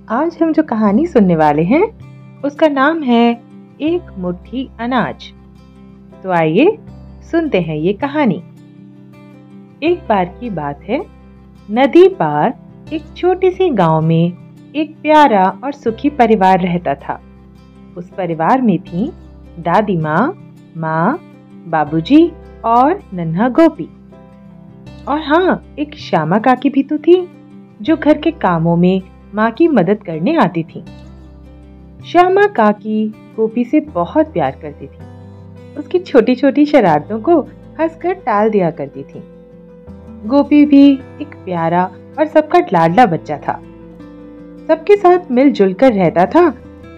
आज हम जो कहानी सुनने वाले हैं उसका नाम है एक मुट्ठी अनाज। तो आइए सुनते हैं ये कहानी। एक बार की बात है, नदी पार एक छोटी सी गांव में एक प्यारा और सुखी परिवार रहता था। उस परिवार में थी दादी माँ, बाबूजी और नन्हा गोपी। और हाँ, एक श्यामा काकी भी तो थी जो घर के कामों में माँ की मदद करने आती थी। श्यामा काकी गोपी से बहुत प्यार करती थी। उसकी छोटी छोटी शरारतों को हंसकर टाल दिया करती थी। गोपी भी एक प्यारा और सबका लाडला बच्चा था। सबके साथ मिलजुल कर रहता था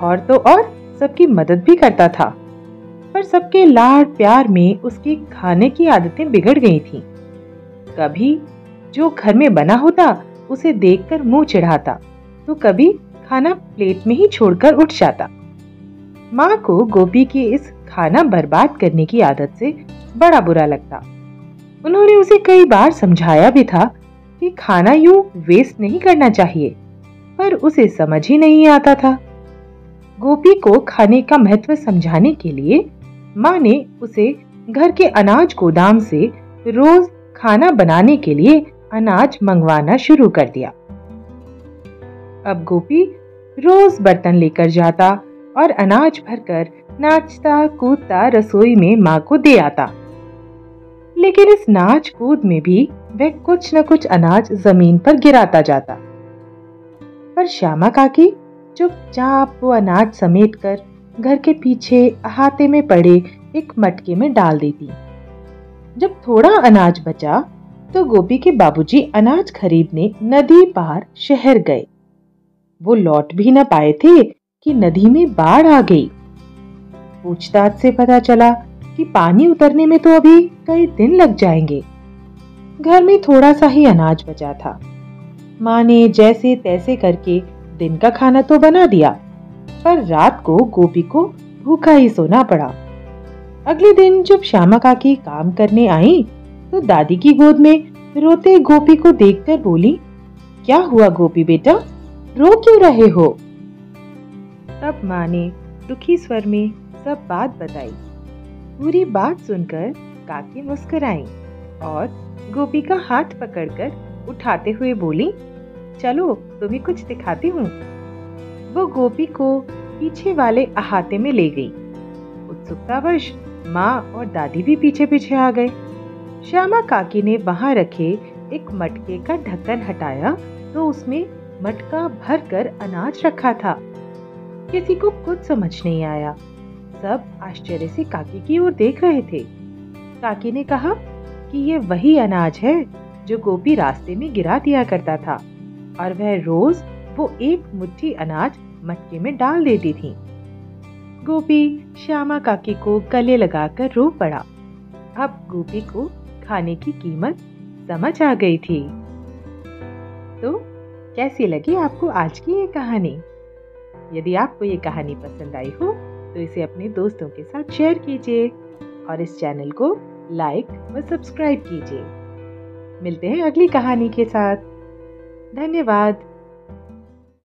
और तो और सबकी मदद भी करता था। पर सबके लाड प्यार में उसकी खाने की आदतें बिगड़ गई थीं। कभी जो घर में बना होता उसे देखकर मुंह चिढ़ाता, तो कभी खाना प्लेट में ही छोड़कर उठ जाता। माँ को गोपी की इस खाना बर्बाद करने की आदत से बड़ा बुरा लगता। उन्होंने उसे कई बार समझाया भी था कि खाना यूं वेस्ट नहीं करना चाहिए, पर उसे समझ ही नहीं आता था। गोपी को खाने का महत्व समझाने के लिए माँ ने उसे घर के अनाज गोदाम से रोज खाना बनाने के लिए अनाज मंगवाना शुरू कर दिया। अब गोपी रोज बर्तन लेकर जाता और अनाज भरकर नाचता कूदता रसोई में माँ को दे आता। लेकिन इस नाच कूद में भी वह कुछ न कुछ अनाज जमीन पर गिराता जाता। पर श्यामा काकी चुपचाप वो अनाज समेटकर घर के पीछे अहाते में पड़े एक मटके में डाल देती। जब थोड़ा अनाज बचा तो गोपी के बाबूजी अनाज खरीदने नदी पार शहर गए। वो लौट भी न पाए थे कि नदी में बाढ़ आ गई। पूछताछ से पता चला कि पानी उतरने में तो अभी कई दिन लग जाएंगे। घर में थोड़ा सा ही अनाज बचा था। माँ ने जैसे तैसे करके दिन का खाना तो बना दिया, पर रात को गोपी को भूखा ही सोना पड़ा। अगले दिन जब श्यामा काकी काम करने आई तो दादी की गोद में रोते गोपी को देखकर बोली, क्या हुआ गोपी बेटा, रो क्यों रहे हो? तब माँ ने दुखी स्वर में सब बात बताई। पूरी बात सुनकर काकी मुस्कुराई और गोपी का हाथ पकड़कर उठाते हुए बोली, चलो तुम्हें कुछ दिखाती हूँ। वो गोपी को पीछे वाले अहाते में ले गई। उत्सुकतावश माँ और दादी भी पीछे पीछे आ गए। श्यामा काकी ने वहां रखे एक मटके का ढक्कन हटाया तो उसमें मटका भरकर अनाज रखा था। किसी को कुछ समझ नहीं आया। सब आश्चर्य से काकी की ओर देख रहे थे। काकी ने कहा कि ये वही अनाज है जो गोपी रास्ते में गिरा दिया करता था और वह रोज वो एक मुट्ठी अनाज मटके में डाल देती थी। गोपी श्यामा काकी को गले लगाकर रो पड़ा। अब गोपी को खाने की कीमत समझ आ गई थी। तो कैसी लगी आपको आज की ये कहानी? यदि आपको ये कहानी पसंद आई हो तो इसे अपने दोस्तों के साथ शेयर कीजिए और इस चैनल को लाइक व सब्सक्राइब कीजिए। मिलते हैं अगली कहानी के साथ। धन्यवाद।